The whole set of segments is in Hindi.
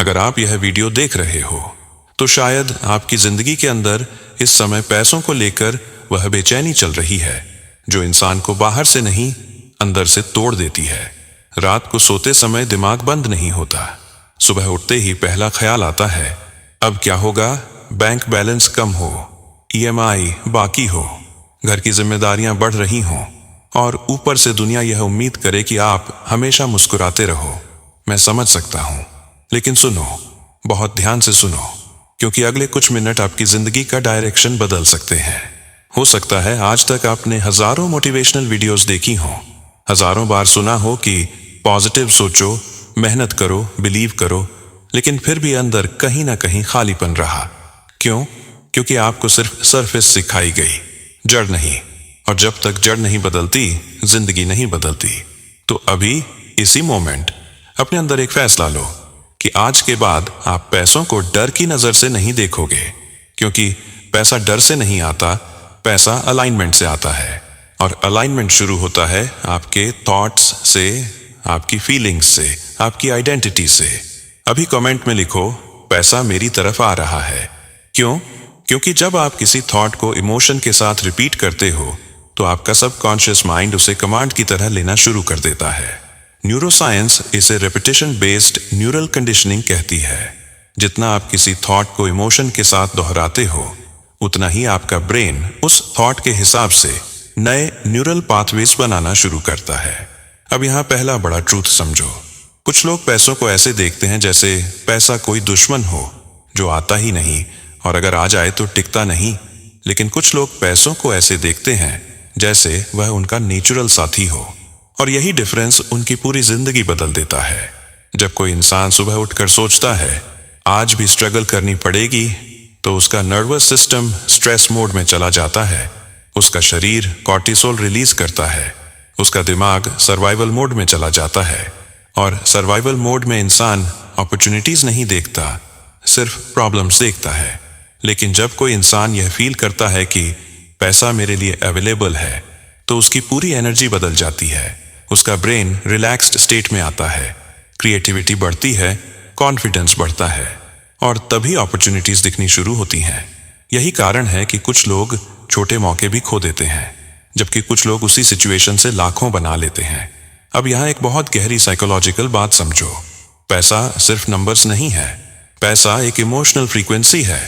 अगर आप यह वीडियो देख रहे हो तो शायद आपकी जिंदगी के अंदर इस समय पैसों को लेकर वह बेचैनी चल रही है जो इंसान को बाहर से नहीं अंदर से तोड़ देती है। रात को सोते समय दिमाग बंद नहीं होता, सुबह उठते ही पहला ख्याल आता है अब क्या होगा, बैंक बैलेंस कम हो, EMI बाकी हो, घर की जिम्मेदारियां बढ़ रही हों और ऊपर से दुनिया यह उम्मीद करे कि आप हमेशा मुस्कुराते रहो। मैं समझ सकता हूं, लेकिन सुनो, बहुत ध्यान से सुनो, क्योंकि अगले कुछ मिनट आपकी जिंदगी का डायरेक्शन बदल सकते हैं। हो सकता है आज तक आपने हजारों मोटिवेशनल वीडियोस देखी हों, हजारों बार सुना हो कि पॉजिटिव सोचो, मेहनत करो, बिलीव करो, लेकिन फिर भी अंदर कहीं ना कहीं खालीपन रहा। क्यों? क्योंकि आपको सिर्फ सरफेस सिखाई गई, जड़ नहीं। और जब तक जड़ नहीं बदलती, जिंदगी नहीं बदलती। तो अभी इसी मोमेंट अपने अंदर एक फैसला लो कि आज के बाद आप पैसों को डर की नजर से नहीं देखोगे, क्योंकि पैसा डर से नहीं आता, पैसा अलाइनमेंट से आता है। और अलाइनमेंट शुरू होता है आपके थॉट्स से, आपकी फीलिंग्स से, आपकी आइडेंटिटी से। अभी कमेंट में लिखो पैसा मेरी तरफ आ रहा है। क्यों? क्योंकि जब आप किसी थॉट को इमोशन के साथ रिपीट करते हो तो आपका सबकॉन्शियस माइंड उसे कमांड की तरह लेना शुरू कर देता है। न्यूरोसाइंस इसे रेपिटेशन बेस्ड न्यूरल कंडीशनिंग कहती है। जितना आप किसी थॉट को इमोशन के साथ दोहराते हो उतना ही आपका ब्रेन उस थॉट के हिसाब से नए न्यूरल पाथवेज बनाना शुरू करता है। अब यहाँ पहला बड़ा ट्रूथ समझो। कुछ लोग पैसों को ऐसे देखते हैं जैसे पैसा कोई दुश्मन हो जो आता ही नहीं और अगर आ जाए तो टिकता नहीं। लेकिन कुछ लोग पैसों को ऐसे देखते हैं जैसे वह उनका नेचुरल साथी हो, और यही डिफरेंस उनकी पूरी जिंदगी बदल देता है। जब कोई इंसान सुबह उठकर सोचता है आज भी स्ट्रगल करनी पड़ेगी, तो उसका नर्वस सिस्टम स्ट्रेस मोड में चला जाता है, उसका शरीर कॉर्टिसोल रिलीज करता है, उसका दिमाग सर्वाइवल मोड में चला जाता है। और सर्वाइवल मोड में इंसान अपॉर्चुनिटीज नहीं देखता, सिर्फ प्रॉब्लम्स देखता है। लेकिन जब कोई इंसान यह फील करता है कि पैसा मेरे लिए अवेलेबल है, तो उसकी पूरी एनर्जी बदल जाती है, उसका ब्रेन रिलैक्स्ड स्टेट में आता है, क्रिएटिविटी बढ़ती है, कॉन्फिडेंस बढ़ता है और तभी अपॉर्चुनिटीज दिखनी शुरू होती हैं। यही कारण है कि कुछ लोग छोटे मौके भी खो देते हैं, जबकि कुछ लोग उसी सिचुएशन से लाखों बना लेते हैं। अब यहाँ एक बहुत गहरी साइकोलॉजिकल बात समझो। पैसा सिर्फ नंबर्स नहीं है, पैसा एक इमोशनल फ्रीक्वेंसी है।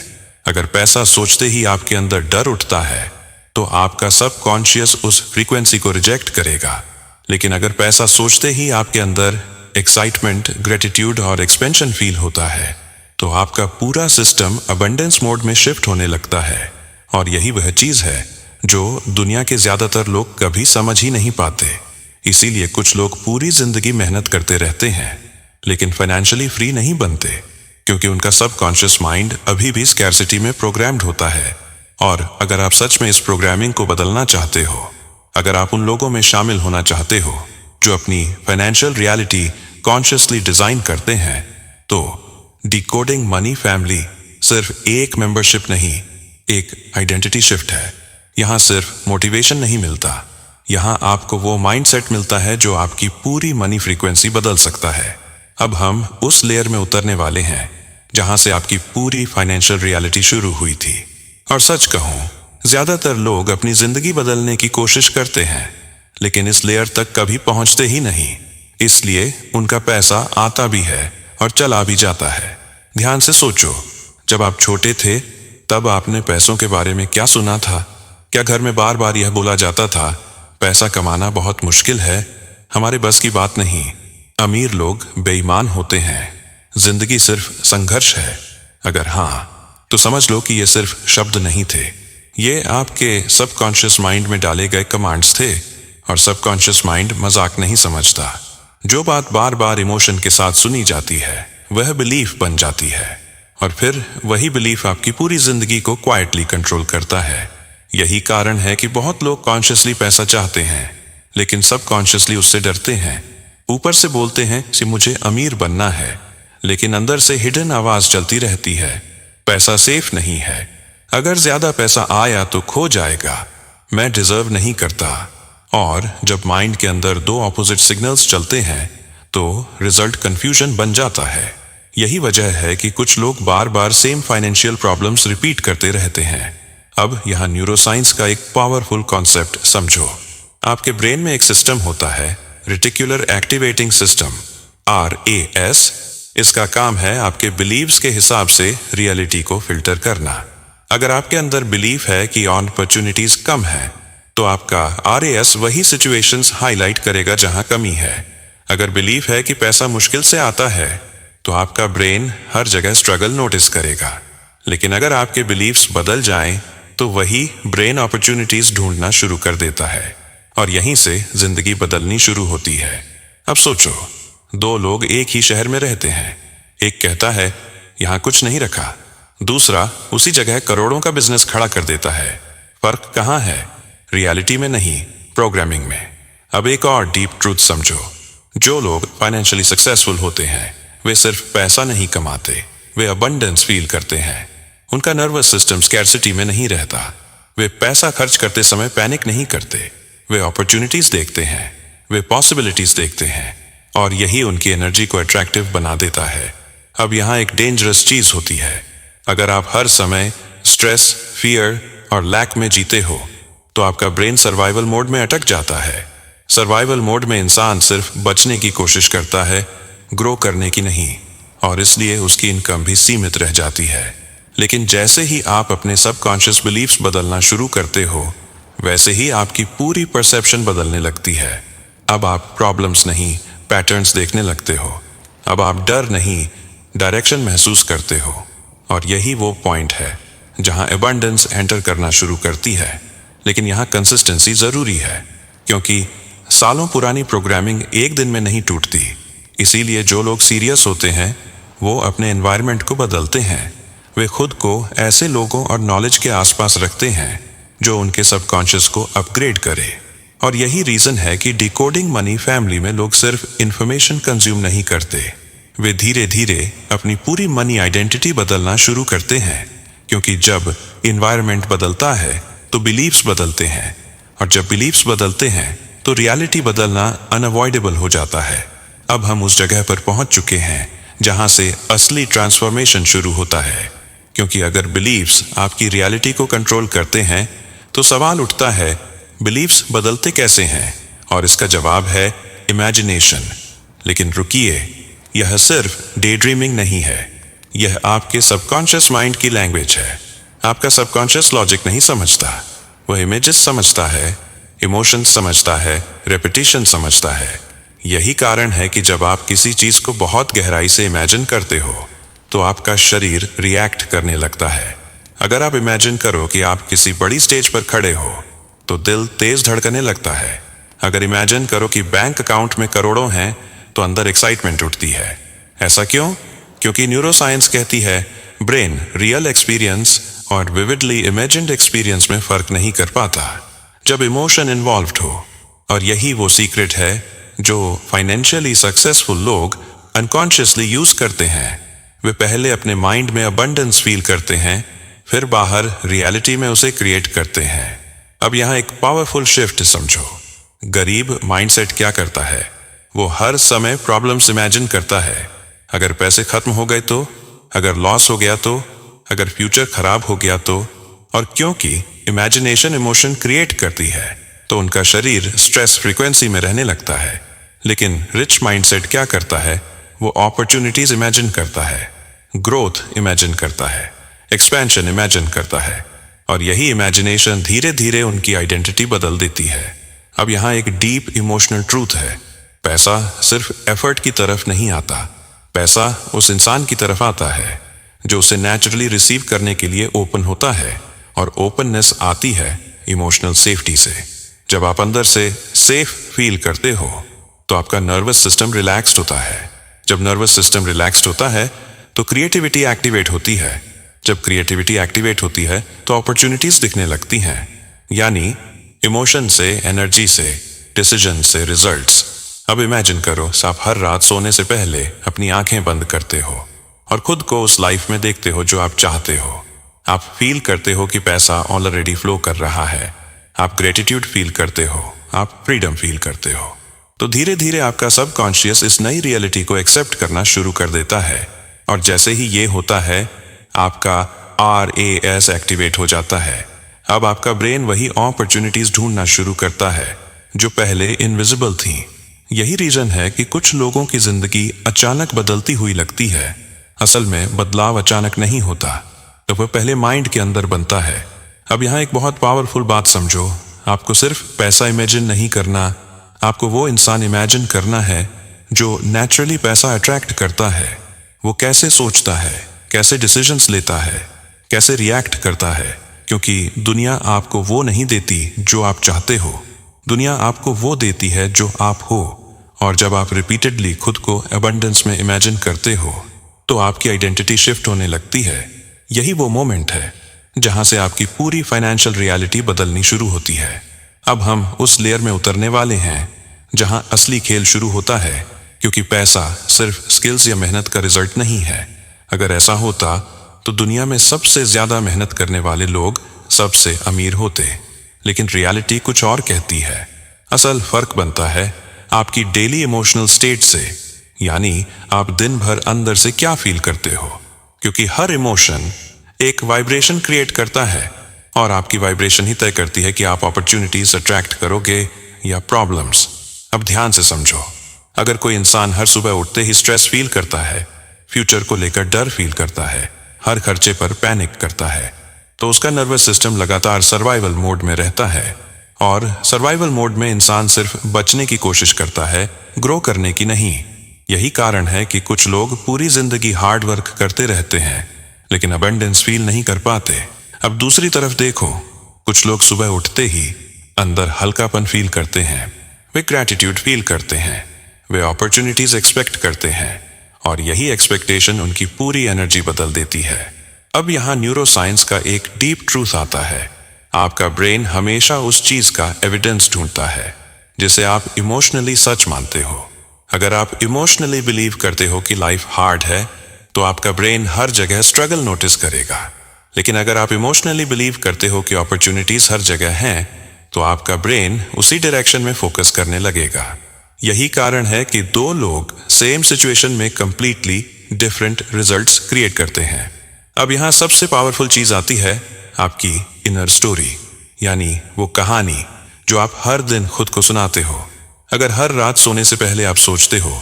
अगर पैसा सोचते ही आपके अंदर डर उठता है तो आपका सबकॉन्शियस उस फ्रीक्वेंसी को रिजेक्ट करेगा। लेकिन अगर पैसा सोचते ही आपके अंदर एक्साइटमेंट, ग्रेटिट्यूड और एक्सपेंशन फील होता है तो आपका पूरा सिस्टम अबंडेंस मोड में शिफ्ट होने लगता है। और यही वह चीज है जो दुनिया के ज्यादातर लोग कभी समझ ही नहीं पाते। इसीलिए कुछ लोग पूरी जिंदगी मेहनत करते रहते हैं लेकिन फाइनेंशियली फ्री नहीं बनते, क्योंकि उनका सबकॉन्शियस माइंड अभी भी स्कैर्सिटी में प्रोग्राम्ड होता है। और अगर आप सच में इस प्रोग्रामिंग को बदलना चाहते हो, अगर आप उन लोगों में शामिल होना चाहते हो जो अपनी फाइनेंशियल रियलिटी कॉन्शियसली डिजाइन करते हैं, तो डिकोडिंग मनी फैमिली सिर्फ एक मेंबरशिप नहीं, एक आइडेंटिटी शिफ्ट है। यहाँ सिर्फ मोटिवेशन नहीं मिलता, यहाँ आपको वो माइंडसेट मिलता है जो आपकी पूरी मनी फ्रीक्वेंसी बदल सकता है। अब हम उस लेयर में उतरने वाले हैं जहां से आपकी पूरी फाइनेंशियल रियलिटी शुरू हुई थी। और सच कहूं, ज्यादातर लोग अपनी जिंदगी बदलने की कोशिश करते हैं लेकिन इस लेयर तक कभी पहुंचते ही नहीं। इसलिए उनका पैसा आता भी है और चला भी जाता है। ध्यान से सोचो, जब आप छोटे थे तब आपने पैसों के बारे में क्या सुना था? क्या घर में बार बार यह बोला जाता था पैसा कमाना बहुत मुश्किल है, हमारे बस की बात नहीं, अमीर लोग बेईमान होते हैं, जिंदगी सिर्फ संघर्ष है? अगर हाँ, तो समझ लो कि ये सिर्फ शब्द नहीं थे, ये आपके सबकॉन्शियस माइंड में डाले गए कमांड्स थे। और सबकॉन्शियस माइंड मजाक नहीं समझता। जो बात बार बार इमोशन के साथ सुनी जाती है वह बिलीफ बन जाती है, और फिर वही बिलीफ आपकी पूरी जिंदगी को क्वाइटली कंट्रोल करता है। यही कारण है कि बहुत लोग कॉन्शियसली पैसा चाहते हैं लेकिन सबकॉन्शियसली उससे डरते हैं। ऊपर से बोलते हैं कि मुझे अमीर बनना है, लेकिन अंदर से हिडन आवाज चलती रहती है, पैसा सेफ नहीं है, अगर ज्यादा पैसा आया तो खो जाएगा, मैं डिजर्व नहीं करता। और जब माइंड के अंदर दो ऑपोजिट सिग्नल्स चलते हैं तो रिजल्ट कंफ्यूजन बन जाता है। यही वजह है कि कुछ लोग बार बार सेम फाइनेंशियल प्रॉब्लम्स रिपीट करते रहते हैं। अब यहाँ न्यूरोसाइंस का एक पावरफुल कॉन्सेप्ट समझो। आपके ब्रेन में एक सिस्टम होता है, रेटिकुलर एक्टिवेटिंग सिस्टम, RAS। इसका काम है आपके बिलीव्स के हिसाब से रियलिटी को फिल्टर करना। अगर आपके अंदर बिलीफ है कि अपॉर्चुनिटीज कम है, तो आपका RAS वही सिचुएशंस हाईलाइट करेगा जहां कमी है। अगर बिलीफ है कि पैसा मुश्किल से आता है, तो आपका ब्रेन हर जगह स्ट्रगल नोटिस करेगा। लेकिन अगर आपके बिलीफ्स बदल जाएं, तो वही ब्रेन अपॉर्चुनिटीज ढूंढना शुरू कर देता है और यहीं से जिंदगी बदलनी शुरू होती है। अब सोचो, दो लोग एक ही शहर में रहते हैं। एक कहता है यहां कुछ नहीं रखा, दूसरा उसी जगह करोड़ों का बिजनेस खड़ा कर देता है। फर्क कहां है? रियलिटी में नहीं, प्रोग्रामिंग में। अब एक और डीप ट्रूथ समझो। जो लोग फाइनेंशियली सक्सेसफुल होते हैं, वे सिर्फ पैसा नहीं कमाते, वे अबंडेंस फील करते हैं। उनका नर्वस सिस्टम स्कैर्सिटी में नहीं रहता। वे पैसा खर्च करते समय पैनिक नहीं करते। वे अपॉर्चुनिटीज देखते हैं, वे पॉसिबिलिटीज देखते हैं, और यही उनकी एनर्जी को अट्रैक्टिव बना देता है। अब यहाँ एक डेंजरस चीज होती है। अगर आप हर समय स्ट्रेस, फियर और लैक में जीते हो, तो आपका ब्रेन सर्वाइवल मोड में अटक जाता है। सर्वाइवल मोड में इंसान सिर्फ बचने की कोशिश करता है, ग्रो करने की नहीं, और इसलिए उसकी इनकम भी सीमित रह जाती है। लेकिन जैसे ही आप अपने सबकॉन्शियस बिलीफ्स बदलना शुरू करते हो, वैसे ही आपकी पूरी परसेप्शन बदलने लगती है। अब आप प्रॉब्लम्स नहीं, पैटर्न्स देखने लगते हो। अब आप डर नहीं, डायरेक्शन महसूस करते हो। और यही वो पॉइंट है जहां एबंडेंस एंटर करना शुरू करती है। लेकिन यहाँ कंसिस्टेंसी जरूरी है, क्योंकि सालों पुरानी प्रोग्रामिंग एक दिन में नहीं टूटती। इसीलिए जो लोग सीरियस होते हैं, वो अपने एनवायरनमेंट को बदलते हैं। वे खुद को ऐसे लोगों और नॉलेज के आसपास रखते हैं जो उनके सबकॉन्शियस को अपग्रेड करे। और यही रीजन है कि डिकोडिंग मनी फैमिली में लोग सिर्फ इंफॉर्मेशन कंज्यूम नहीं करते, वे धीरे धीरे अपनी पूरी मनी आइडेंटिटी बदलना शुरू करते हैं। क्योंकि जब इन्वायरमेंट बदलता है, तो बिलीव्स बदलते हैं, और जब बिलीव्स बदलते हैं, तो रियलिटी बदलना अनअवॉइडेबल हो जाता है। अब हम उस जगह पर पहुंच चुके हैं जहां से असली ट्रांसफॉर्मेशन शुरू होता है। क्योंकि अगर बिलीव्स आपकी रियलिटी को कंट्रोल करते हैं, तो सवाल उठता है, बिलीव्स बदलते कैसे हैं? और इसका जवाब है इमेजिनेशन। लेकिन रुकिए, यह सिर्फ डे ड्रीमिंग नहीं है, यह आपके सबकॉन्शियस माइंड की लैंग्वेज है। आपका सबकॉन्शियस लॉजिक नहीं समझता, वह इमेजेस समझता है, इमोशंस समझता है, रेपिटेशन समझता है। यही कारण है कि जब आप किसी चीज को बहुत गहराई से इमेजिन करते हो, तो आपका शरीर रिएक्ट करने लगता है। अगर आप इमेजिन करो कि आप किसी बड़ी स्टेज पर खड़े हो, तो दिल तेज धड़कने लगता है। अगर इमेजिन करो कि बैंक अकाउंट में करोड़ों हैं, तो अंदर एक्साइटमेंट उठती है। ऐसा क्यों? क्योंकि न्यूरोसाइंस कहती है ब्रेन रियल एक्सपीरियंस और विविडली इमेजिन्ड एक्सपीरियंस में फर्क नहीं कर पाता जब इमोशन इन्वॉल्व्ड हो। और यही वो सीक्रेट है जो फाइनेंशियली सक्सेसफुल लोग अनकॉन्शियसली यूज करते हैं। वे पहले अपने माइंड में अबंडेंस फील करते हैं, फिर बाहर रियलिटी में उसे क्रिएट करते हैं। अब यहाँ एक पावरफुल शिफ्ट समझो। गरीब माइंडसेट क्या करता है? वो हर समय प्रॉब्लम्स इमेजिन करता है। अगर पैसे खत्म हो गए तो, अगर लॉस हो गया तो, अगर फ्यूचर खराब हो गया तो। और क्योंकि इमेजिनेशन इमोशन क्रिएट करती है, तो उनका शरीर स्ट्रेस फ्रीक्वेंसी में रहने लगता है। लेकिन रिच माइंडसेट क्या करता है? वो अपॉर्चुनिटीज इमेजिन करता है, ग्रोथ इमेजिन करता है, एक्सपेंशन इमेजिन करता है, और यही इमेजिनेशन धीरे धीरे उनकी आइडेंटिटी बदल देती है। अब यहाँ एक डीप इमोशनल ट्रूथ है, पैसा सिर्फ एफर्ट की तरफ नहीं आता, पैसा उस इंसान की तरफ आता है जो उसे नेचुरली रिसीव करने के लिए ओपन होता है। और ओपननेस आती है इमोशनल सेफ्टी से। जब आप अंदर से सेफ फील करते हो, तो आपका नर्वस सिस्टम रिलैक्स्ड होता है। जब नर्वस सिस्टम रिलैक्स्ड होता है, तो क्रिएटिविटी एक्टिवेट होती है। जब क्रिएटिविटी एक्टिवेट होती है, तो अपॉर्चुनिटीज दिखने लगती हैं। यानी इमोशन से, एनर्जी से, डिसीजन से रिजल्ट्स। अब इमेजिन करो, आप हर रात सोने से पहले अपनी आंखें बंद करते हो और खुद को उस लाइफ में देखते हो जो आप चाहते हो। आप फील करते हो कि पैसा ऑलरेडी फ्लो कर रहा है। आप ग्रेटिट्यूड फील करते हो, आप फ्रीडम फील करते हो। तो धीरे धीरे आपका सबकॉन्शियस इस नई रियलिटी को एक्सेप्ट करना शुरू कर देता है। और जैसे ही ये होता है, आपका RAS एक्टिवेट हो जाता है। अब आपका ब्रेन वही अपॉर्चुनिटीज ढूंढना शुरू करता है जो पहले इनविजिबल थी। यही रीजन है कि कुछ लोगों की जिंदगी अचानक बदलती हुई लगती है। असल में बदलाव अचानक नहीं होता, तो वह पहले माइंड के अंदर बनता है। अब यहाँ एक बहुत पावरफुल बात समझो, आपको सिर्फ पैसा इमेजिन नहीं करना, आपको वो इंसान इमेजिन करना है जो नेचुरली पैसा अट्रैक्ट करता है। वो कैसे सोचता है, कैसे डिसीजंस लेता है, कैसे रिएक्ट करता है, क्योंकि दुनिया आपको वो नहीं देती जो आप चाहते हो। दुनिया आपको वो देती है जो आप हो। और जब आप रिपीटेडली खुद को अबंडेंस में इमेजिन करते हो, तो आपकी आइडेंटिटी शिफ्ट होने लगती है। यही वो मोमेंट है जहां से आपकी पूरी फाइनेंशियल रियलिटी बदलनी शुरू होती है। अब हम उस लेयर में उतरने वाले हैं जहां असली खेल शुरू होता है, क्योंकि पैसा सिर्फ स्किल्स या मेहनत का रिजल्ट नहीं है। अगर ऐसा होता तो दुनिया में सबसे ज्यादा मेहनत करने वाले लोग सबसे अमीर होते। लेकिन रियलिटी कुछ और कहती है। असल फर्क बनता है आपकी डेली इमोशनल स्टेट से, यानी आप दिन भर अंदर से क्या फील करते हो, क्योंकि हर इमोशन एक वाइब्रेशन क्रिएट करता है और आपकी वाइब्रेशन ही तय करती है कि आप अपॉर्चुनिटीज अट्रैक्ट करोगे या प्रॉब्लम्स। अब ध्यान से समझो, अगर कोई इंसान हर सुबह उठते ही स्ट्रेस फील करता है, फ्यूचर को लेकर डर फील करता है, हर खर्चे पर पैनिक करता है, तो उसका नर्वस सिस्टम लगातार सर्वाइवल मोड में रहता है। और सर्वाइवल मोड में इंसान सिर्फ बचने की कोशिश करता है, ग्रो करने की नहीं। यही कारण है कि कुछ लोग पूरी जिंदगी हार्ड वर्क करते रहते हैं लेकिन अबंडेंस फील नहीं कर पाते। अब दूसरी तरफ देखो, कुछ लोग सुबह उठते ही अंदर हल्कापन फील करते हैं, वे ग्रैटिट्यूड फील करते हैं, वे अपॉर्चुनिटीज एक्सपेक्ट करते हैं और यही एक्सपेक्टेशन उनकी पूरी एनर्जी बदल देती है। अब यहाँ न्यूरोसाइंस का एक डीप ट्रूथ आता है। आपका ब्रेन हमेशा उस चीज का एविडेंस ढूंढता है जिसे आप इमोशनली सच मानते हो। अगर आप इमोशनली बिलीव करते हो कि लाइफ हार्ड है, तो आपका ब्रेन हर जगह स्ट्रगल नोटिस करेगा। लेकिन अगर आप इमोशनली बिलीव करते हो कि अपॉर्चुनिटीज हर जगह हैं, तो आपका ब्रेन उसी डायरेक्शन में फोकस करने लगेगा। यही कारण है कि दो लोग सेम सिचुएशन में कंप्लीटली डिफरेंट रिजल्ट्स क्रिएट करते हैं। अब यहाँ सबसे पावरफुल चीज आती है आपकी इनर स्टोरी, यानी वो कहानी जो आप हर दिन खुद को सुनाते हो। अगर हर रात सोने से पहले आप सोचते हो,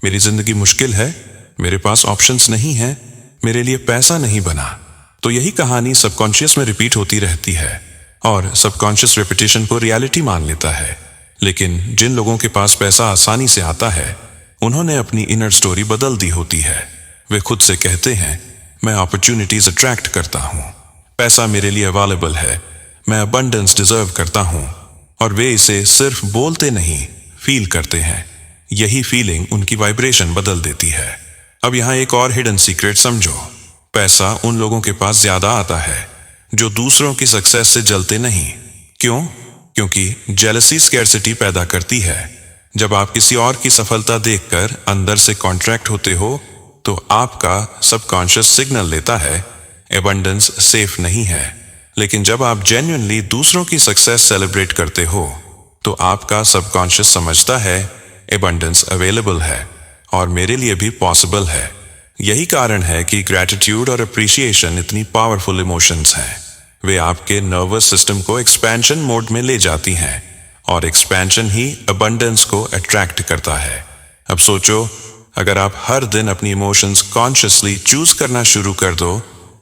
मेरी जिंदगी मुश्किल है, मेरे पास ऑप्शंस नहीं हैं, मेरे लिए पैसा नहीं बना, तो यही कहानी सबकॉन्शियस में रिपीट होती रहती है और सबकॉन्शियस रेपिटेशन को रियलिटी मान लेता है। लेकिन जिन लोगों के पास पैसा आसानी से आता है, उन्होंने अपनी इनर स्टोरी बदल दी होती है। वे खुद से कहते हैं, मैं अपॉर्चुनिटीज अट्रैक्ट करता हूँ, पैसा मेरे लिए अवेलेबल है, मैं अबंडेंस डिजर्व करता हूँ। और वे इसे सिर्फ बोलते नहीं, फील करते हैं। यही फीलिंग उनकी वाइब्रेशन बदल देती है। अब यहाँ एक और हिडन सीक्रेट समझो, पैसा उन लोगों के पास ज्यादा आता है जो दूसरों की सक्सेस से जलते नहीं। क्यों? क्योंकि जेलसी स्कैर्सिटी पैदा करती है। जब आप किसी और की सफलता देखकर अंदर से कॉन्ट्रैक्ट होते हो, तो आपका सबकॉन्शियस सिग्नल लेता है एबंडेंस सेफ नहीं है। लेकिन जब आप जेन्युइनली दूसरों की सक्सेस सेलिब्रेट करते हो, तो आपका सबकॉन्शियस समझता है एबंडेंस अवेलेबल है और मेरे लिए भी पॉसिबल है। यही कारण है कि ग्रैटिट्यूड और अप्रिसिएशन इतनी पावरफुल इमोशंस हैं। वे आपके नर्वस सिस्टम को एक्सपेंशन मोड में ले जाती हैं और एक्सपेंशन ही अबंडेंस को अट्रैक्ट करता है। अब सोचो, अगर आप हर दिन अपनी इमोशंस कॉन्शियसली चूज करना शुरू कर दो,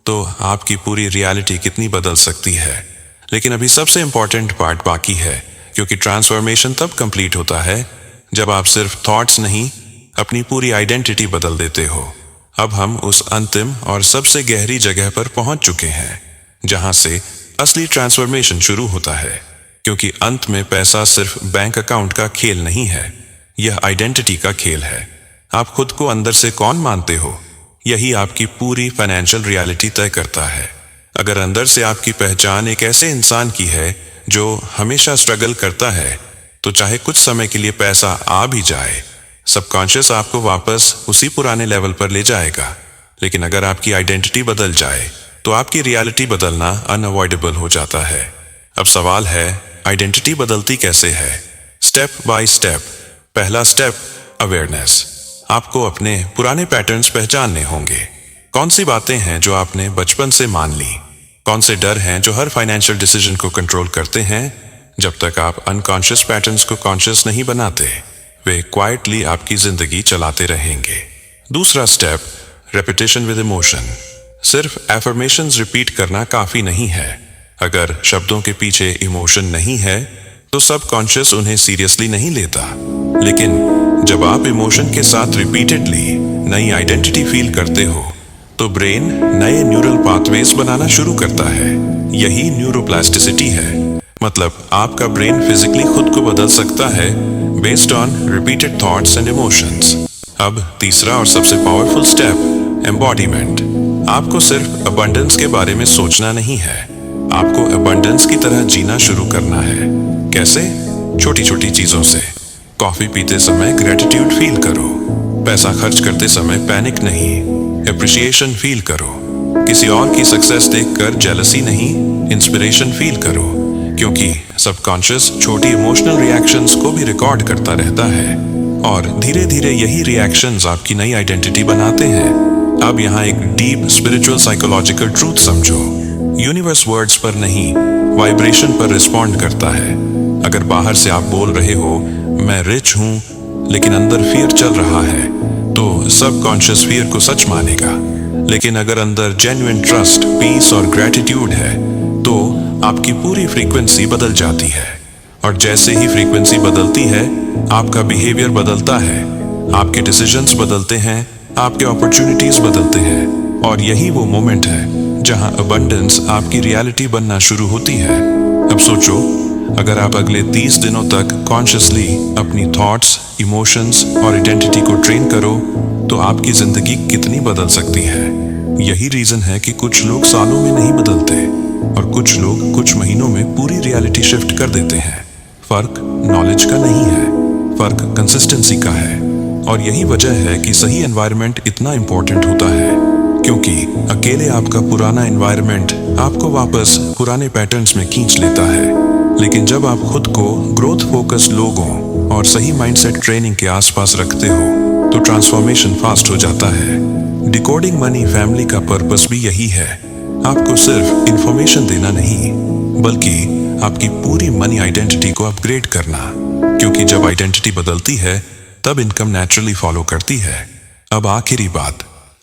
तो आपकी पूरी रियलिटी कितनी बदल सकती है। लेकिन अभी सबसे इंपॉर्टेंट पार्ट बाकी है, क्योंकि ट्रांसफॉर्मेशन तब कंप्लीट होता है जब आप सिर्फ थॉट्स नहीं, अपनी पूरी आइडेंटिटी बदल देते हो। अब हम उस अंतिम और सबसे गहरी जगह पर पहुंच चुके हैं जहां से असली ट्रांसफॉर्मेशन शुरू होता है, क्योंकि अंत में पैसा सिर्फ बैंक अकाउंट का खेल नहीं है, यह आइडेंटिटी का खेल है। आप खुद को अंदर से कौन मानते हो, यही आपकी पूरी फाइनेंशियल रियलिटी तय करता है। अगर अंदर से आपकी पहचान एक ऐसे इंसान की है जो हमेशा स्ट्रगल करता है, तो चाहे कुछ समय के लिए पैसा आ भी जाए, सबकॉन्शियस आपको वापस उसी पुराने लेवल पर ले जाएगा। लेकिन अगर आपकी आइडेंटिटी बदल जाए, तो आपकी रियलिटी बदलना अनअवॉइडेबल हो जाता है। अब सवाल है, आइडेंटिटी बदलती कैसे है? Step by step. पहला स्टेप, अवेयरनेस। आपको अपने पुराने पैटर्न्स पहचानने होंगे। कौन सी बातें हैं जो आपने बचपन से मान ली? कौन से डर हैं जो हर फाइनेंशियल डिसीजन को कंट्रोल करते हैं? जब तक आप अनकॉन्शियस पैटर्न्स को कॉन्शियस नहीं बनाते, वे क्वाइटली आपकी जिंदगी चलाते रहेंगे। दूसरा स्टेप, रेपिटेशन विद इमोशन। सिर्फ एफर्मेशंस रिपीट करना काफी नहीं है। अगर शब्दों के पीछे इमोशन नहीं है तो सबकॉन्शियस उन्हें सीरियसली नहीं लेता। लेकिन जब आप इमोशन के साथ रिपीटेडली नई आइडेंटिटी फील करते हो तो ब्रेन नए न्यूरल पाथवेज बनाना शुरू करता है। यही न्यूरोप्लास्टिसिटी है। मतलब आपका ब्रेन फिजिकली खुद को बदल सकता है based on repeated thoughts and emotions. अब तीसरा और सबसे पावरफुल स्टेप, एम्बॉडीमेंट। आपको सिर्फ अबंडेंस के बारे में सोचना नहीं है, आपको अबंडेंस की तरह जीना शुरू करना है। कैसे? छोटी छोटी चीजों से। कॉफी पीते समय ग्रेटिट्यूड फील करो, पैसा खर्च करते समय पैनिक नहीं, एप्रिसिएशन फील करो, किसी और की सक्सेस देखकर जेलसी नहीं, इंस्पिरेशन फील करो। क्योंकि सबकॉन्शियस छोटी इमोशनल रिएक्शंस को भी रिकॉर्ड करता रहता है और धीरे धीरे यही रिएक्शंस आपकी नई आइडेंटिटी बनाते हैं। अब यहाँ एक डीप स्पिरिचुअल साइकोलॉजिकल ट्रूथ समझो। यूनिवर्स वर्ड्स पर नहीं, वाइब्रेशन पर रिस्पॉन्ड करता है। अगर बाहर से आप बोल रहे हो मैं रिच हूं लेकिन अंदर फियर चल रहा है तो सबकॉन्शियस फियर को सच मानेगा। लेकिन अगर अंदर जेन्युइन ट्रस्ट, पीस और ग्रेटिट्यूड है तो आपकी पूरी फ्रीक्वेंसी बदल जाती है। और जैसे ही फ्रीक्वेंसी बदलती है आपका बिहेवियर बदलता है, आपके डिसीजंस बदलते हैं, आपके अपॉर्चुनिटीज बदलते हैं। और यही वो मोमेंट है जहां अबंडेंस आपकी रियलिटी बनना शुरू होती है। अब सोचो, अगर आप अगले 30 दिनों तक कॉन्शियसली अपनी थॉट्स, इमोशंस और आइडेंटिटी को ट्रेन करो तो आपकी जिंदगी कितनी बदल सकती है। यही रीजन है कि कुछ लोग सालों में नहीं बदलते और कुछ लोग कुछ महीनों में पूरी रियलिटी शिफ्ट कर देते हैं। फर्क नॉलेज का नहीं है, फर्क कंसिस्टेंसी का है। और यही वजह है कि सही एनवायरनमेंट इतना इंपॉर्टेंट होता है, क्योंकि अकेले आपका पुराना एनवायरनमेंट आपको वापस पुराने पैटर्न्स में खींच लेता है। लेकिन जब आप खुद को ग्रोथ फोकस्ड लोगों और सही माइंडसेट ट्रेनिंग के आसपास रखते हो तो ट्रांसफॉर्मेशन फास्ट हो जाता है। डिकोडिंग मनी फैमिली का पर्पस भी यही है, आपको सिर्फ इंफॉर्मेशन देना नहीं बल्कि आपकी पूरी मनी आइडेंटिटी को अपग्रेड करना। क्योंकि जब आइडेंटिटी बदलती है तब इनकम नेचुरली फॉलो करती है। अब आखिरी बात,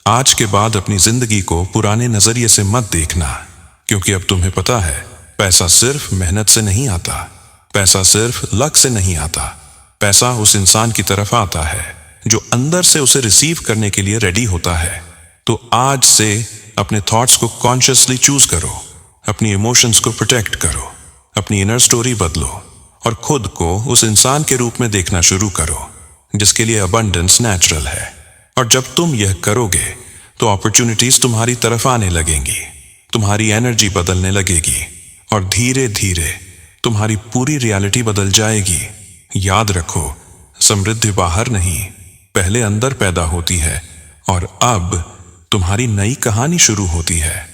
आज के बाद अपनी जिंदगी को पुराने नजरिए से मत देखना, क्योंकि अब तुम्हें पता है पैसा सिर्फ मेहनत से नहीं आता, पैसा सिर्फ लक से नहीं आता। पैसा उस इंसान की तरफ आता है जो अंदर से उसे रिसीव करने के लिए रेडी होता है। तो आज से अपने थॉट्स को कॉन्शियसली चूज करो, अपनी इमोशंस को प्रोटेक्ट करो, अपनी इनर स्टोरी बदलो और खुद को उस इंसान के रूप में देखना शुरू करो जिसके लिए अबंडेंस नेचुरल है। और जब तुम यह करोगे तो अपॉर्चुनिटीज तुम्हारी तरफ आने लगेंगी, तुम्हारी एनर्जी बदलने लगेगी और धीरे धीरे तुम्हारी पूरी रियलिटी बदल जाएगी। याद रखो, समृद्धि बाहर नहीं, पहले अंदर पैदा होती है और अब तुम्हारी नई कहानी शुरू होती है।